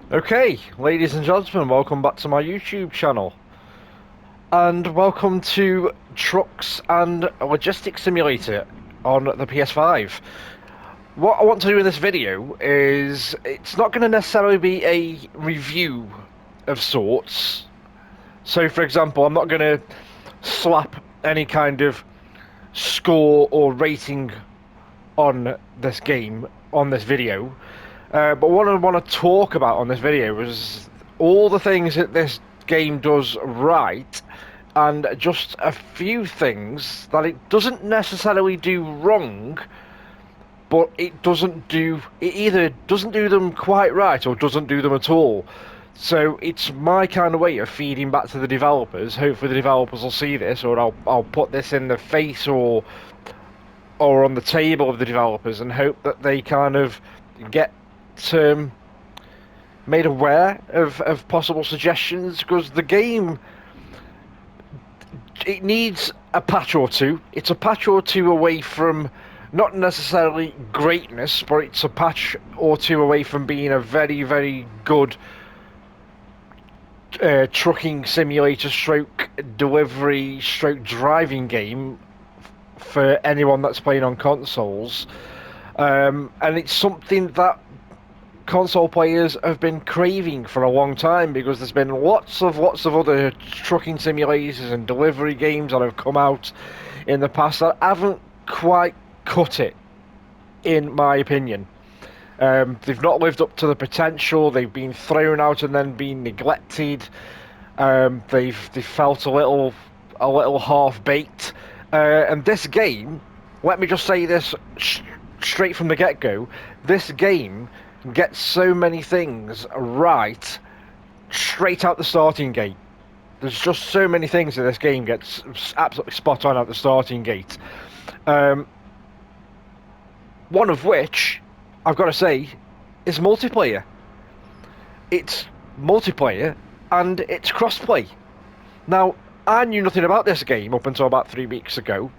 Okay, ladies and gentlemen, welcome back to my YouTube channel. And welcome to Trucks and Logistics Simulator on the PS5. What I want to do in this video is, it's not going to necessarily be a review of sorts. So for example, I'm not going to slap any kind of score or rating on this game, on this video. But what I want to talk about on this video is all the things that this game does right, and just a few things that it doesn't necessarily do wrong, but it either doesn't do them quite right or doesn't do them at all. So it's my kind of way of feeding back to the developers. Hopefully the developers will see this, or I'll put this in the face or on the table of the developers, and hope that they kind of get made aware of possible suggestions, because the game, it needs a patch or two. It's a patch or two away from not necessarily greatness, but it's a patch or two away from being a very, very good trucking simulator stroke delivery stroke driving game for anyone that's playing on consoles. And it's something that console players have been craving for a long time, because there's been lots of other trucking simulators and delivery games that have come out in the past that haven't quite cut it, in my opinion. They've not lived up to the potential. They've been thrown out and then been neglected. They've felt a little half baked. And this game, let me just say this straight from the get-go, this game gets so many things right straight out the starting gate. There's just so many things that this game gets absolutely spot on at the starting gate. One of which, I've got to say, is multiplayer. It's multiplayer and it's crossplay. Now, I knew nothing about this game up until about 3 weeks ago.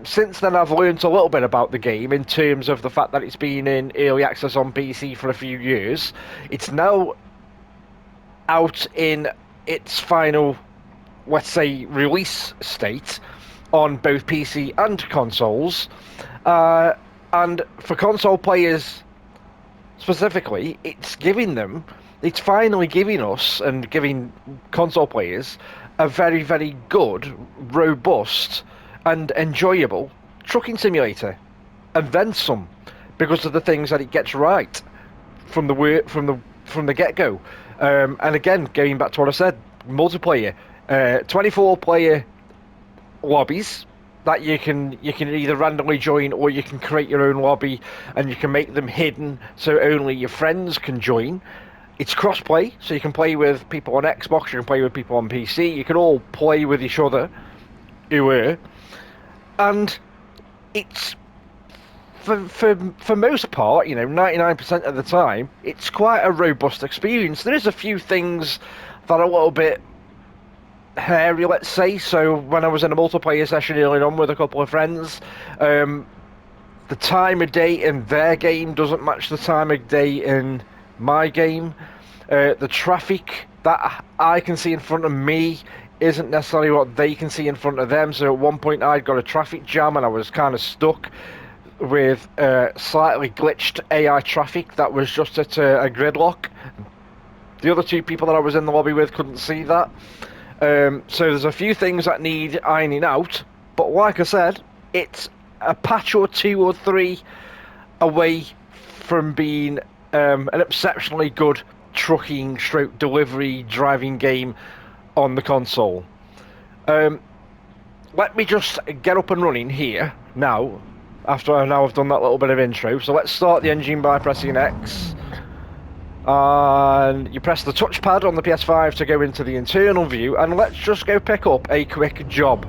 Since then, I've learned a little bit about the game, in terms of the fact that it's been in early access on PC for a few years. It's now out in its final, let's say, release state on both PC and consoles. And for console players specifically, it's finally giving us, and giving console players, a very, very good, robust, and enjoyable trucking simulator, and then some, because of the things that it gets right from the get-go. And again, going back to what I said, multiplayer, 24-player lobbies that you can either randomly join, or you can create your own lobby, and you can make them hidden so only your friends can join. It's crossplay, so you can play with people on Xbox, you can play with people on PC, you can all play with each other, and it's for most part, 99% of the time, it's quite a robust experience. There is a few things that are a little bit hairy, let's say. So when I was in a multiplayer session early on with a couple of friends, the time of day in their game doesn't match the time of day in my game. The traffic that I can see in front of me isn't necessarily what they can see in front of them. So at one point I'd got a traffic jam and I was kind of stuck with slightly glitched AI traffic that was just at a gridlock. The other two people that I was in the lobby with couldn't see that. So there's a few things that need ironing out, but like I said, it's a patch or two or three away from being an exceptionally good trucking stroke delivery driving game on the console. Let me just get up and running here now, after I've done that little bit of intro. So let's start the engine by pressing X. And you press the touchpad on the PS5 to go into the internal view, and let's just go pick up a quick job.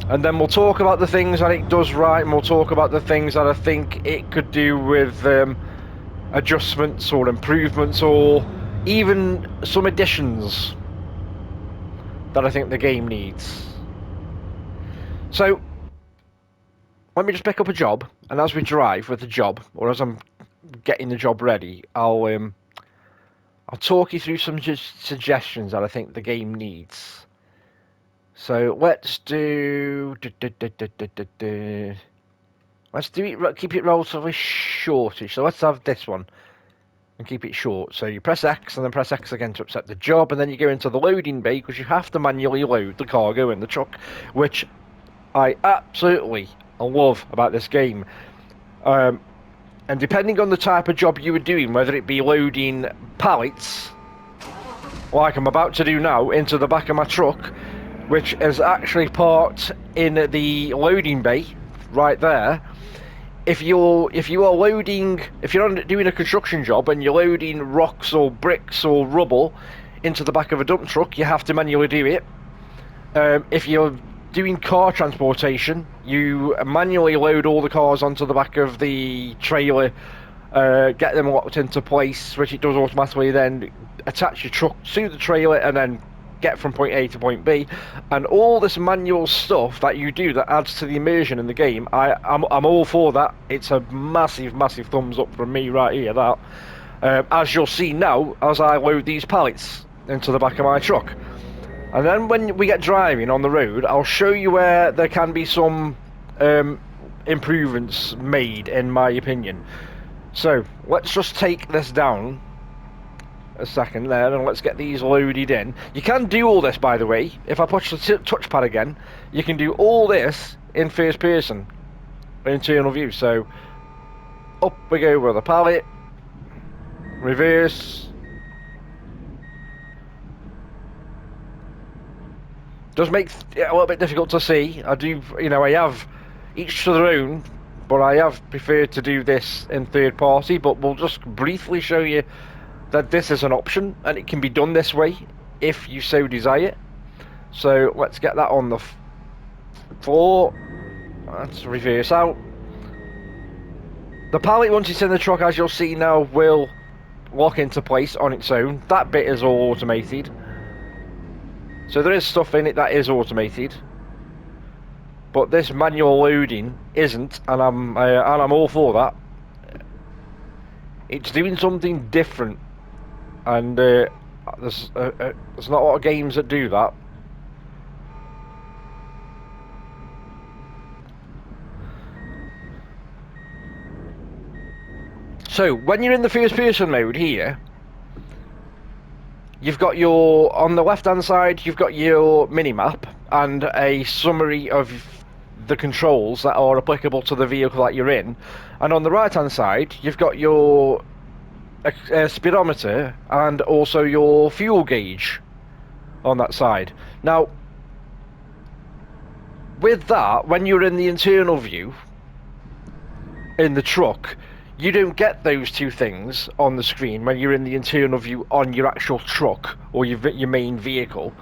And then we'll talk about the things that it does right, and we'll talk about the things that I think it could do with adjustments or improvements, or even some additions that I think the game needs. So let me just pick up a job, and as we drive with the job, or as I'm getting the job ready, I'll talk you through some suggestions that I think the game needs. So let's do. Let's do it. Keep it relatively shortish. So let's have this one and keep it short. So you press X and then press X again to accept the job, and then you go into the loading bay because you have to manually load the cargo in the truck, which I absolutely love about this game. And depending on the type of job you were doing, whether it be loading pallets, like I'm about to do now, into the back of my truck, which is actually parked in the loading bay right there. If you are loading, if you're doing a construction job and you're loading rocks or bricks or rubble into the back of a dump truck, you have to manually do it. If you're doing car transportation, you manually load all the cars onto the back of the trailer, get them locked into place, which it does automatically, then attach your truck to the trailer and then get from point A to point B. And all this manual stuff that you do that adds to the immersion in the game, I'm all for that. It's a massive thumbs up from me right here, that. As you'll see now as I load these pallets into the back of my truck. And then when we get driving on the road, I'll show you where there can be some improvements made, in my opinion. So let's just take this down a second there, and let's get these loaded in. You can do all this, by the way. If I push the touchpad again, you can do all this in first person, internal view. So up we go with a pallet, reverse. Does make it a little bit difficult to see. I do, I have each to their own, but I have preferred to do this in third party. But we'll just briefly show you that this is an option and it can be done this way if you so desire. So let's get that on the floor. Let's reverse out. The pallet, once it's in the truck, as you'll see now, will lock into place on its own. That bit is all automated. So there is stuff in it that is automated, but this manual loading isn't, and I'm all for that. It's doing something different, and there's not a lot of games that do that. So when you're in the first person mode here, you've got your, on the left hand side, you've got your mini-map and a summary of the controls that are applicable to the vehicle that you're in. And on the right hand side, you've got your speedometer and also your fuel gauge on that side. Now, with that, when you're in the internal view, in the truck, you don't get those two things on the screen when you're in the internal view on your actual truck or your main vehicle.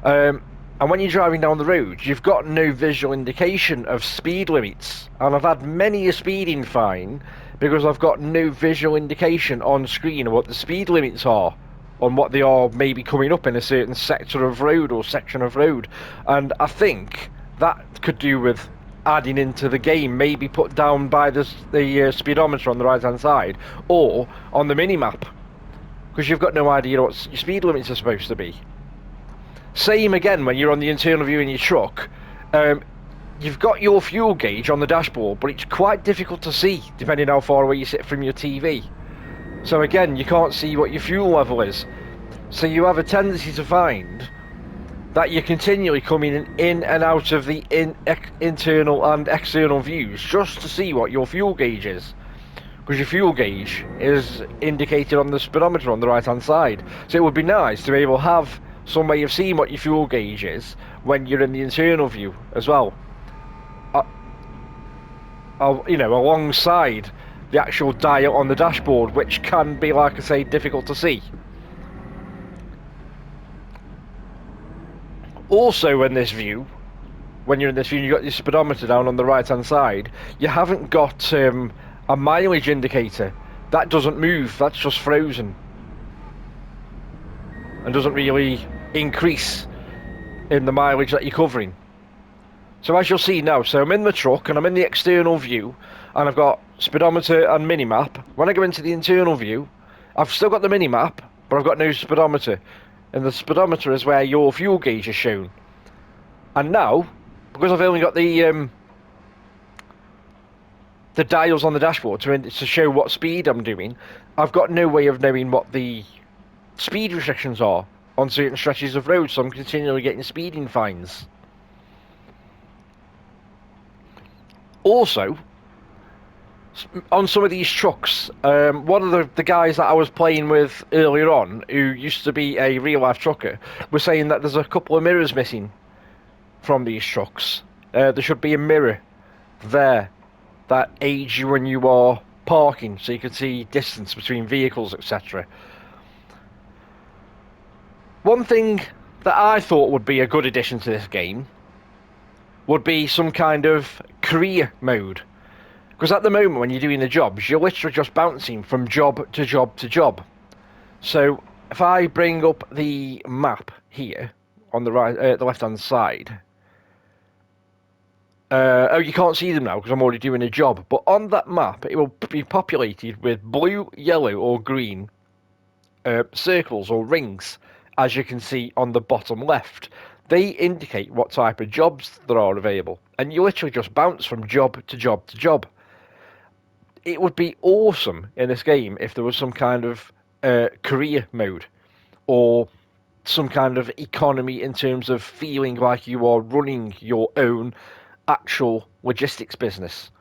And when you're driving down the road, you've got no visual indication of speed limits. And I've had many a speeding fine because I've got no visual indication on screen of what the speed limits are, on what they are maybe coming up in a certain sector of road or section of road. And I think that could do with adding into the game, maybe put down by the speedometer on the right hand side or on the mini-map, because you've got no idea what your speed limits are supposed to be. Same again when you're on the internal view in your truck. You've got your fuel gauge on the dashboard, but it's quite difficult to see depending how far away you sit from your TV. So again, you can't see what your fuel level is. So you have a tendency to find that you're continually coming in and out of the internal and external views just to see what your fuel gauge is, because your fuel gauge is indicated on the speedometer on the right hand side. So it would be nice to be able to have some way of seeing what your fuel gauge is when you're in the internal view as well, alongside the actual dial on the dashboard, which can be, like I say, difficult to see. Also in this view, when you're in this view, you've got your speedometer down on the right hand side, you haven't got a mileage indicator. That doesn't move, that's just frozen and doesn't really increase in the mileage that you're covering. So as you'll see now, so I'm in the truck and I'm in the external view, and I've got speedometer and minimap. When I go into the internal view, I've still got the minimap, but I've got no speedometer. And the speedometer is where your fuel gauge is shown. And now, because I've only got the dials on the dashboard to show what speed I'm doing, I've got no way of knowing what the speed restrictions are on certain stretches of road, so I'm continually getting speeding fines. Also, on some of these trucks, one of the guys that I was playing with earlier on, who used to be a real-life trucker, was saying that there's a couple of mirrors missing from these trucks. There should be a mirror there that aids you when you are parking, so you can see distance between vehicles, etc. One thing that I thought would be a good addition to this game would be some kind of career mode. Because at the moment, when you're doing the jobs, you're literally just bouncing from job to job to job. So if I bring up the map here on the right, the left-hand side. Oh, you can't see them now because I'm already doing a job. But on that map, it will be populated with blue, yellow, or green circles or rings, as you can see on the bottom left. They indicate what type of jobs there are available, and you literally just bounce from job to job to job. It would be awesome in this game if there was some kind of career mode, or some kind of economy in terms of feeling like you are running your own actual logistics business.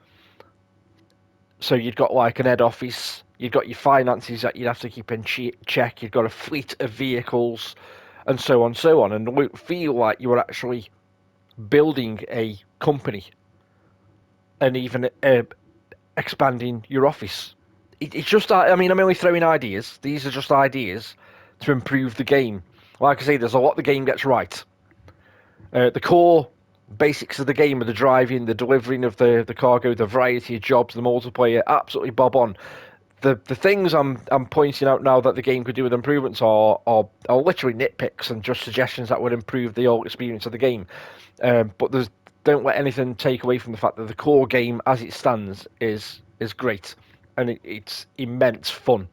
So you'd got like an head office, you've got your finances that you'd have to keep in check, you've got a fleet of vehicles, and so on, and won't feel like you are actually building a company and even expanding your office. It's just, I mean, I'm only throwing ideas. These are just ideas to improve the game. Like I say, there's a lot the game gets right. The core basics of the game are the driving, the delivering of the cargo, the variety of jobs, the multiplayer, absolutely bob on. The things I'm pointing out now that the game could do with improvements are literally nitpicks and just suggestions that would improve the whole experience of the game. But don't let anything take away from the fact that the core game as it stands is great, and it's immense fun,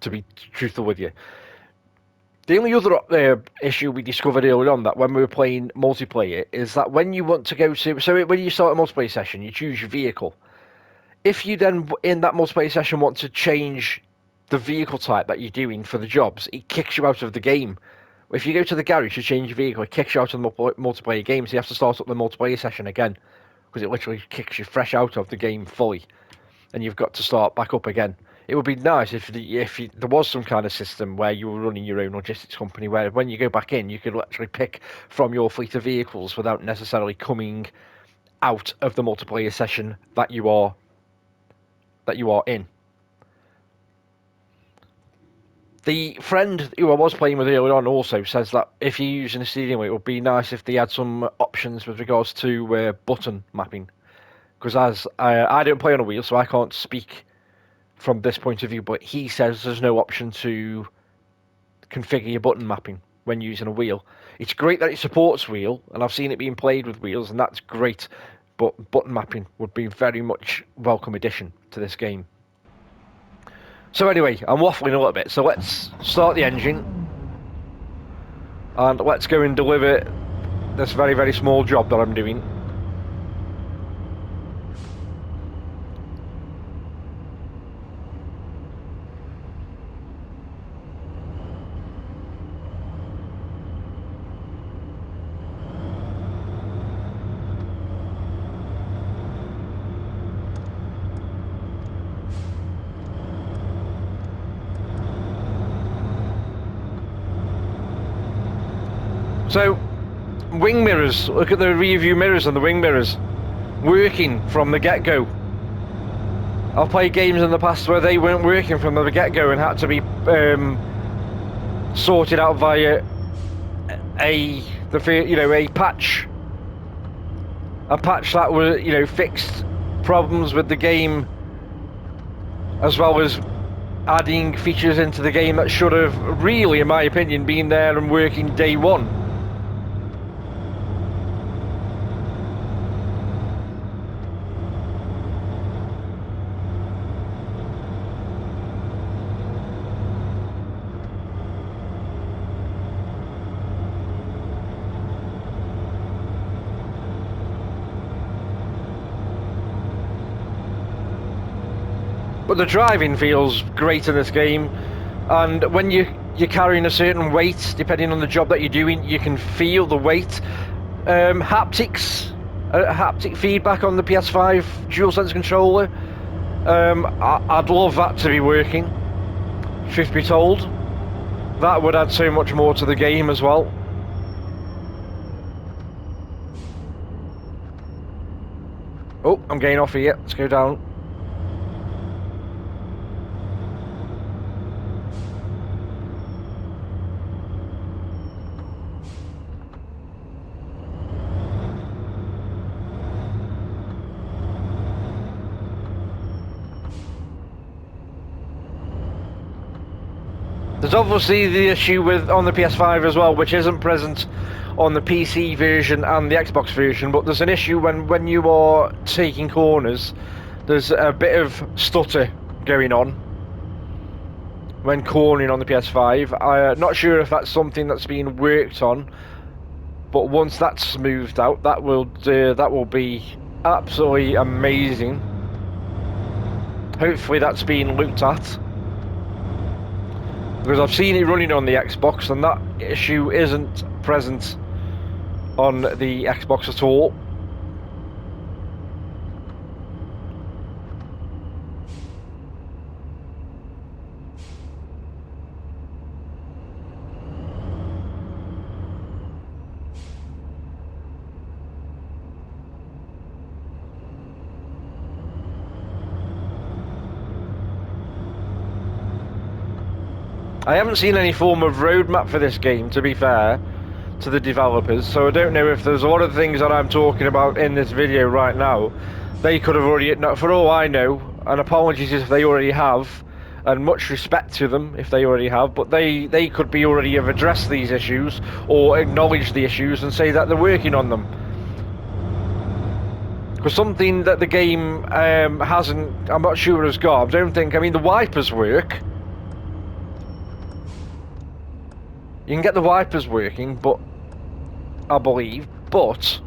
to be truthful with you. The only other issue we discovered earlier on, that when we were playing multiplayer, is that when you want to go to... So when you start a multiplayer session, you choose your vehicle. If you then, in that multiplayer session, want to change the vehicle type that you're doing for the jobs, it kicks you out of the game. If you go to the garage to change your vehicle, it kicks you out of the multiplayer game, so you have to start up the multiplayer session again, because it literally kicks you fresh out of the game fully, and you've got to start back up again. It would be nice if there was some kind of system where you were running your own logistics company, where when you go back in, you could actually pick from your fleet of vehicles without necessarily coming out of the multiplayer session that you are in. The friend who I was playing with earlier on also says that if you're using a steering wheel, it would be nice if they had some options with regards to button mapping. Because as I don't play on a wheel, so I can't speak from this point of view, but he says there's no option to configure your button mapping when using a wheel. It's great that it supports wheel, and I've seen it being played with wheels, and that's great, but button mapping would be very much welcome addition to this game. So anyway, I'm waffling a little bit, so let's start the engine, and let's go and deliver this very, very small job that I'm doing. So, wing mirrors, look at the rear view mirrors and the wing mirrors, working from the get-go. I've played games in the past where they weren't working from the get-go and had to be sorted out via a patch. A patch that was, fixed problems with the game, as well as adding features into the game that should have really, in my opinion, been there and working day one. the driving feels great in this game, and when you're carrying a certain weight, depending on the job that you're doing, you can feel the weight. Haptics, haptic feedback on the PS5 DualSense controller. I'd love that to be working. Truth be told, that would add so much more to the game as well. Oh, I'm getting off here. Let's go down. There's obviously the issue with on the PS5 as well, which isn't present on the PC version and the Xbox version, but there's an issue when you are taking corners. There's a bit of stutter going on when cornering on the PS5. I'm not sure if that's something that's being worked on, but once that's smoothed out, that will be absolutely amazing. Hopefully that's being looked at, because I've seen it running on the Xbox and that issue isn't present on the Xbox at all. I haven't seen any form of roadmap for this game, to be fair to the developers, so I don't know if there's a lot of things that I'm talking about in this video right now. They could have already, for all I know, and apologies if they already have, and much respect to them if they already have, but they could be already have addressed these issues or acknowledged the issues and say that they're working on them. Because something that the game hasn't, I'm not sure has got, I don't think, I mean the wipers work. You can get the wipers working, but I believe, but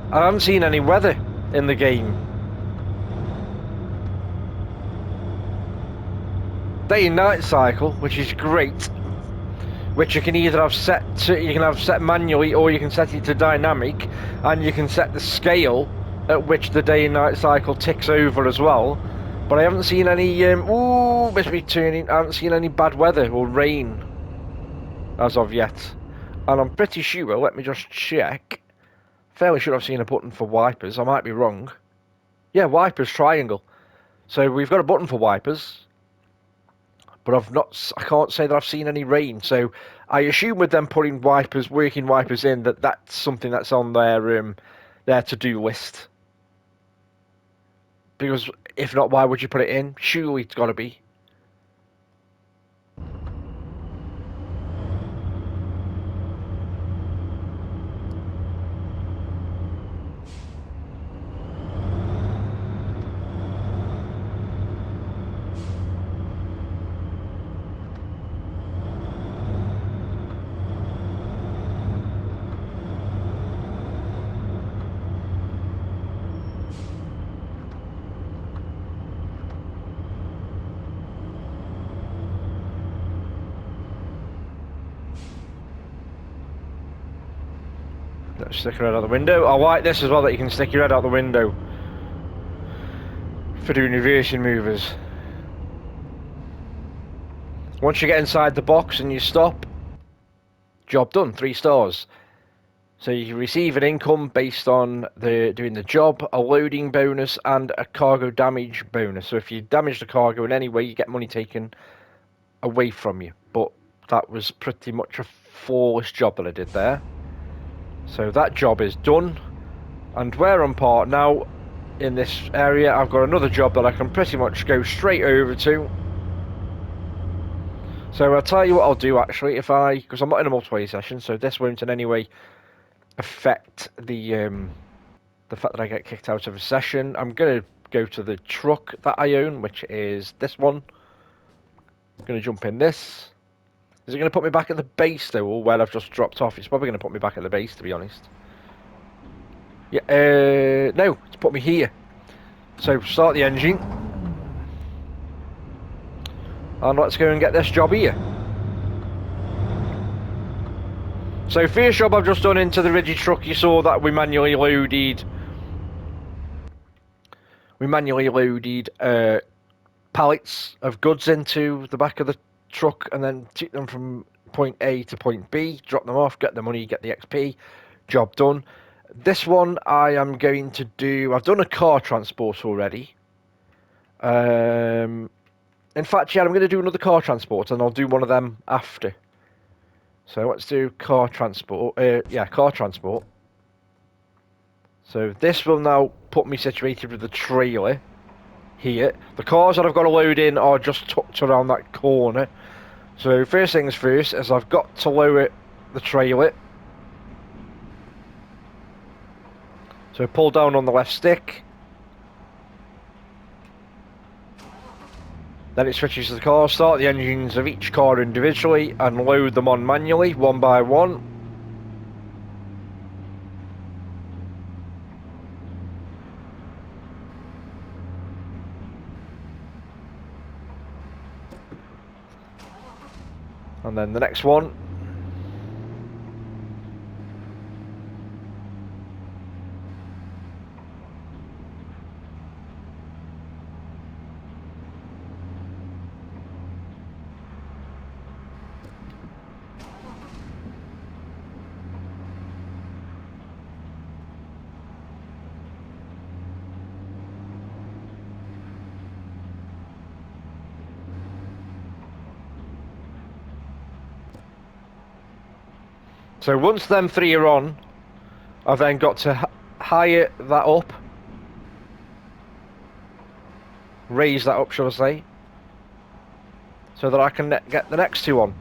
I haven't seen any weather in the game. Day and night cycle, which is great, which you can either have set manually or you can set it to dynamic, and you can set the scale at which the day and night cycle ticks over as well. But I haven't seen any, must be turning, I haven't seen any bad weather or rain as of yet. And I'm pretty sure, let me just check, fairly sure I've seen a button for wipers, I might be wrong. Yeah, wipers, triangle. So we've got a button for wipers, but I can't say that I've seen any rain. So I assume with them putting wipers, working wipers in, that's something that's on their to-do list. Because if not, why would you put it in? Surely it's got to be. Stick your head out the window. I like this as well, that you can stick your head out the window for doing reversing movers. Once you get inside the box and you stop, job done, 3 stars. So you receive an income based on doing the job, a loading bonus, and a cargo damage bonus. So if you damage the cargo in any way, you get money taken away from you. But that was pretty much a flawless job that I did there. So that job is done, and where I'm parked now in this area, I've got another job that I can pretty much go straight over to. So I'll tell you what I'll do actually, because I'm not in a multiplayer session, so this won't in any way affect the fact that I get kicked out of a session. I'm going to go to the truck that I own, which is this one. I'm going to jump in this. Is it going to put me back at the base though, or where I've just dropped off? It's probably going to put me back at the base, to be honest. Yeah, no, it's put me here. So start the engine. And let's go and get this job here. So first job I've just done into the rigid truck, you saw that we manually loaded pallets of goods into the back of the truck and then took them from point A to point B, drop them off, get the money, get the XP, job done. This one I am going to do, I've done a car transport already. In fact, yeah, I'm going to do another car transport and I'll do one of them after. So let's do car transport, yeah, car transport. So this will now put me situated with the trailer here. The cars that I've got to load in are just tucked around that corner. So first things first is I've got to lower the trailer. So pull down on the left stick. Then it switches to the car, start the engines of each car individually and load them on manually, one by one. And then the next one. So once them three are on, I've then got to higher that up. Raise that up, shall I say. So that I can get the next two on.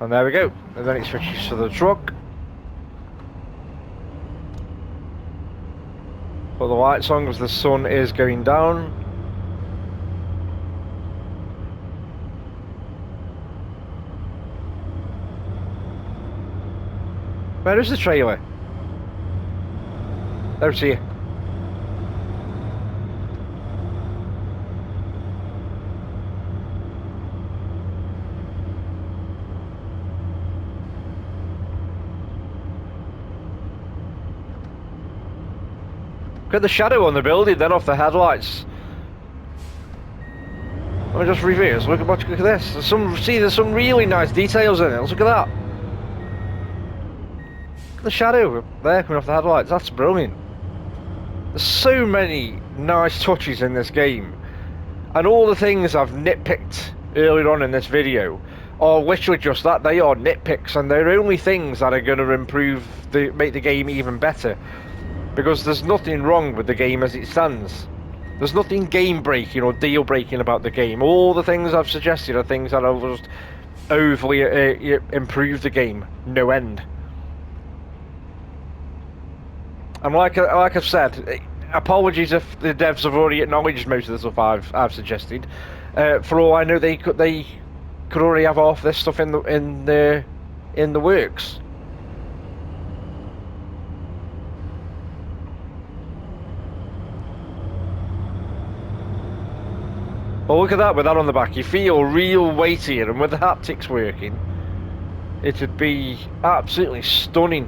And there we go. And then it switches to the truck. Put the lights on because the sun is going down. Where is the trailer? There it's here. Look at the shadow on the building then off the headlights. Let me just reverse. Look at this. There's some really nice details in it. Let's look at that. Look at the shadow there coming off the headlights. That's brilliant. There's so many nice touches in this game. And all the things I've nitpicked earlier on in this video are literally just that. They are nitpicks and they're only things that are going to make the game even better. Because there's nothing wrong with the game as it stands. There's nothing game breaking or deal breaking about the game. All the things I've suggested are things that will just overly improve the game, no end. And like I've said, apologies if the devs have already acknowledged most of the stuff I've suggested. For all I know, they could already have half this stuff in the works. Well, look at that, with that on the back, you feel real weight here, and with the haptics working, it would be absolutely stunning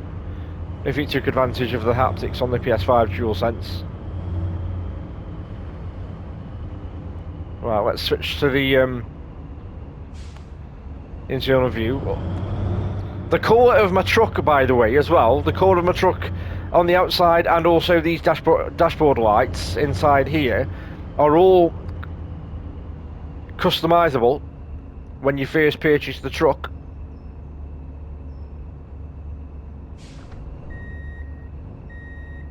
if it took advantage of the haptics on the PS5 DualSense. Right, let's switch to the internal view. The colour of my truck, by the way, as well, the colour of my truck on the outside and also these dashboard lights inside here are all customizable when you first purchase the truck.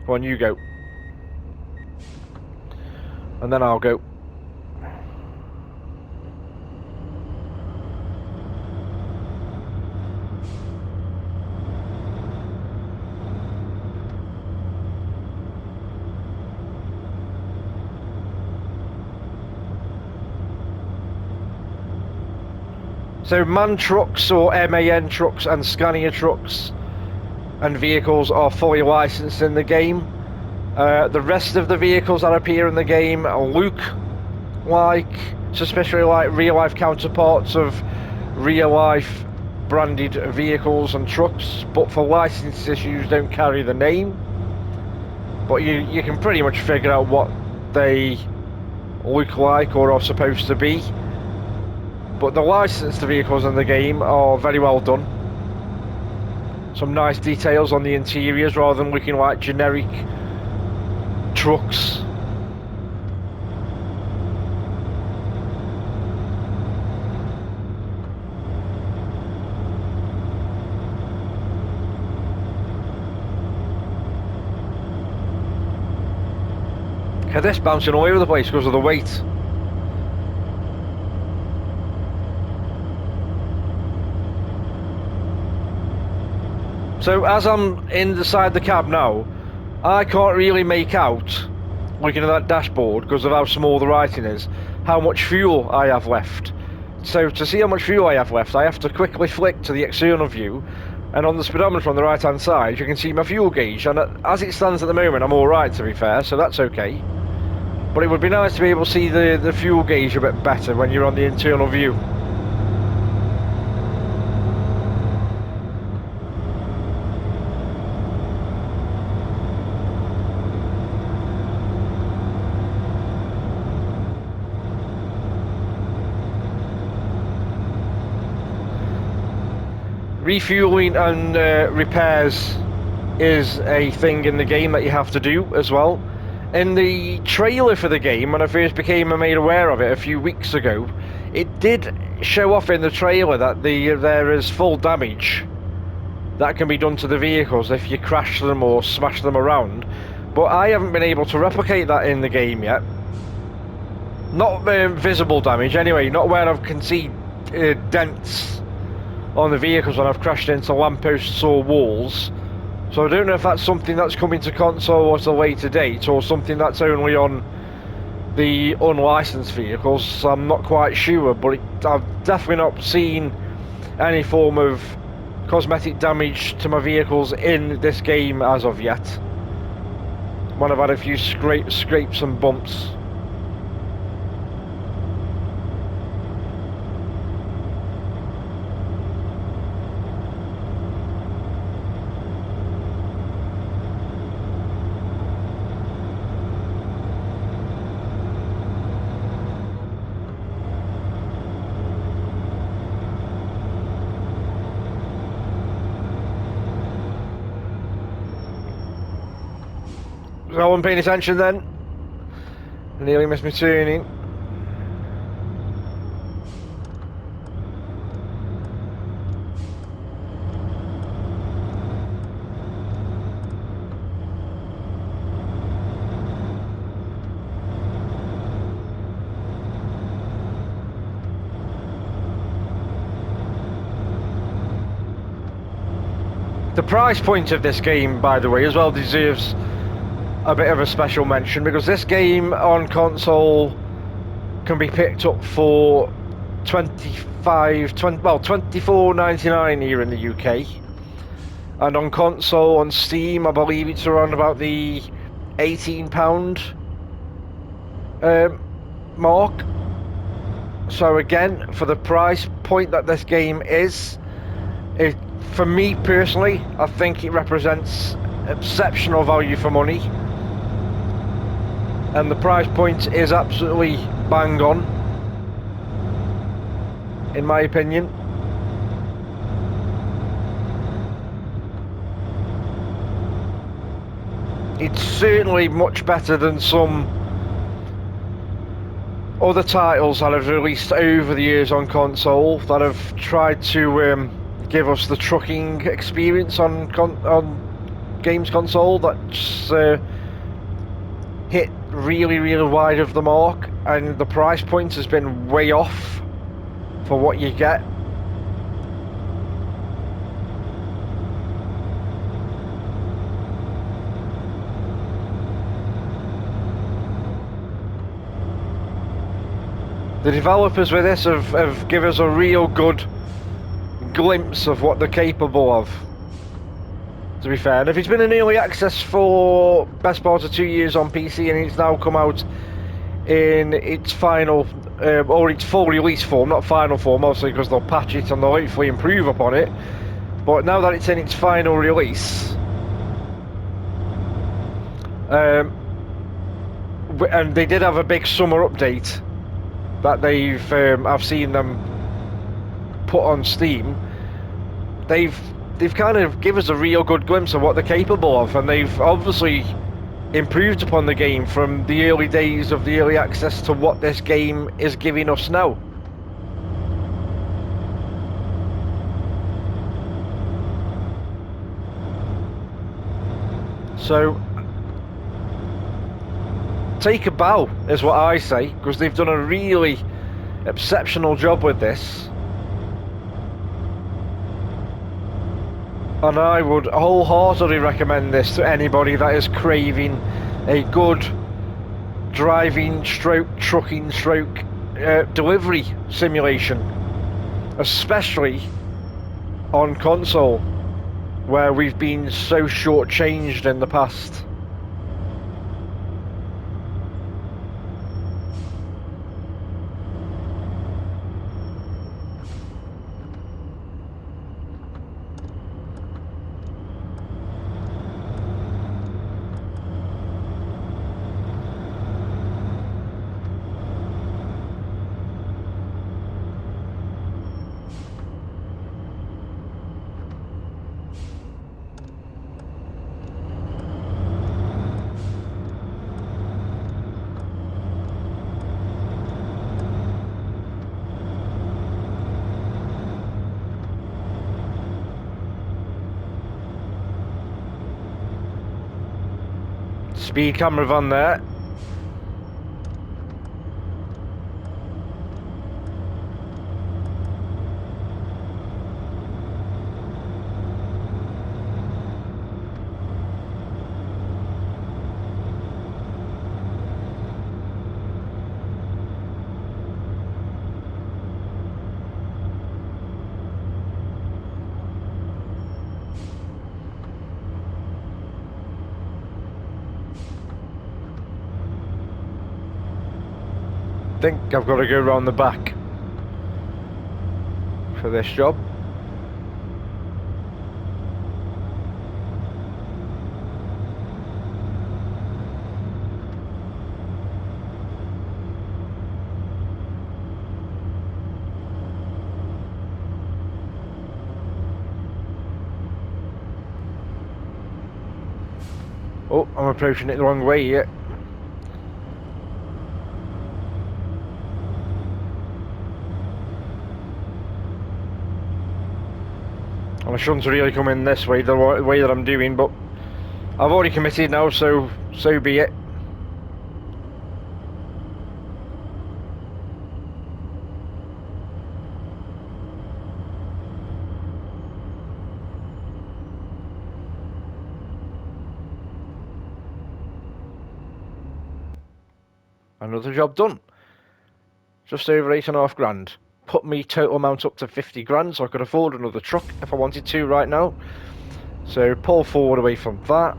Come on, you go. And then I'll go. So MAN trucks, or MAN trucks, and Scania trucks and vehicles are fully licensed in the game. The rest of the vehicles that appear in the game look like, suspiciously like real-life counterparts of real-life branded vehicles and trucks, but for license issues don't carry the name. But you can pretty much figure out what they look like or are supposed to be. But the licensed vehicles in the game are very well done. Some nice details on the interiors rather than looking like generic trucks. Okay, this bouncing all over the place because of the weight. So as I'm inside the cab now, I can't really make out, looking at that dashboard because of how small the writing is, how much fuel I have left. So to see how much fuel I have left, I have to quickly flick to the external view, and on the speedometer on the right hand side you can see my fuel gauge, and as it stands at the moment I'm alright, to be fair, so that's okay. But it would be nice to be able to see the fuel gauge a bit better when you're on the internal view. Refueling and repairs is a thing in the game that you have to do as well. In the trailer for the game, when I first became made aware of it a few weeks ago, it did show off in the trailer that there is full damage that can be done to the vehicles if you crash them or smash them around. But I haven't been able to replicate that in the game yet. Not visible damage anyway, not where I can see dents on the vehicles when I've crashed into lampposts or walls. So I don't know if that's something that's coming to console at a later date, or something that's only on the unlicensed vehicles. I'm not quite sure, but I've definitely not seen any form of cosmetic damage to my vehicles in this game as of yet, when I've had a few scrapes and bumps. So I wasn't paying attention then. Nearly missed me turning. The price point of this game, by the way, as well deserves a bit of a special mention, because this game on console can be picked up for £24.99 here in the UK, and on console on Steam I believe it's around about the £18 mark. So again, for the price point that this game is, for me personally, I think it represents exceptional value for money. And the price point is absolutely bang on, in my opinion. It's certainly much better than some other titles that have released over the years on console that have tried to give us the trucking experience on games console that's hit really, really wide of the mark, and the price point has been way off for what you get. The developers with this have given us a real good glimpse of what they're capable of, to be fair. And if it's been in early access for best part of 2 years on PC and it's now come out in its final, or its full release form, not final form, obviously, because they'll patch it and they'll hopefully improve upon it, but now that it's in its final release, and they did have a big summer update that I've seen them put on Steam. They've kind of given us a real good glimpse of what they're capable of, and they've obviously improved upon the game from the early days of the early access to what this game is giving us now. So take a bow is what I say, because they've done a really exceptional job with this. And I would wholeheartedly recommend this to anybody that is craving a good driving stroke, trucking stroke delivery simulation, especially on console, where we've been so shortchanged in the past. Speed camera van there. Think I've got to go around the back for this job. Oh, I'm approaching it the wrong way yet. And I shouldn't really come in this way, the way that I'm doing, but I've already committed now, so be it. Another job done. Just over 8.5 grand. Put me total amount up to 50 grand, so I could afford another truck if I wanted to right now. So pull forward away from that.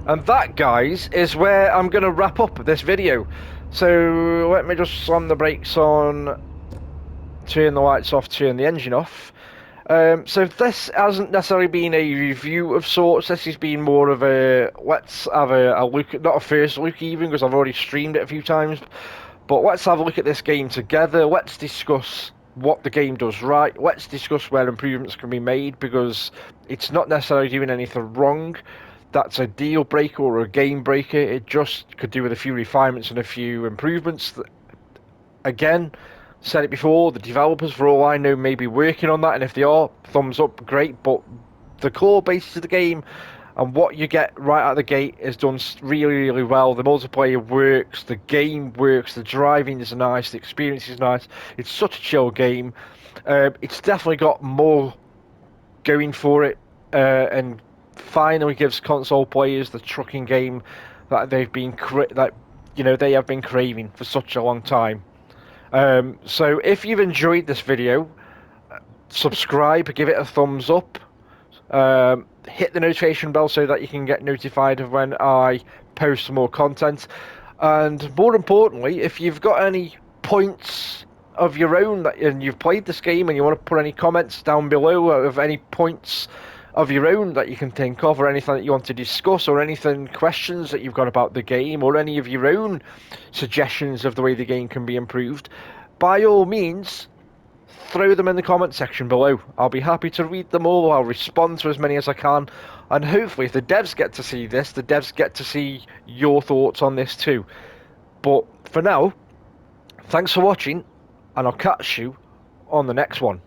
And that, guys, is where I'm going to wrap up this video. So let me just slam the brakes on, turn the lights off, turn the engine off. So this hasn't necessarily been a review of sorts. This has been more of a, let's have a look, not a first look even, because I've already streamed it a few times, but let's have a look at this game together. Let's discuss what the game does right. Let's discuss where improvements can be made, because it's not necessarily doing anything wrong. that's a deal breaker or a game breaker. It just could do with a few refinements and a few improvements. Again, said it before, the developers, for all I know, may be working on that, and if they are, thumbs up, great. But the core basis of the game and what you get right out of the gate is done really, really well. The multiplayer works, the game works, the driving is nice, the experience is nice. It's such a chill game. It's definitely got more going for it, and finally gives console players the trucking game that they've been they have been craving for such a long time. So if you've enjoyed this video, subscribe, give it a thumbs up, hit the notification bell so that you can get notified of when I post more content. And more importantly, if you've got any points of your own and you've played this game and you want to put any comments down below of any points of your own that you can think of, or anything that you want to discuss, or anything, questions that you've got about the game, or any of your own suggestions of the way the game can be improved, by all means, throw them in the comment section below. I'll be happy to read them all. I'll respond to as many as I can, and hopefully if the devs get to see this, the devs get to see your thoughts on this too. But for now, thanks for watching, and I'll catch you on the next one.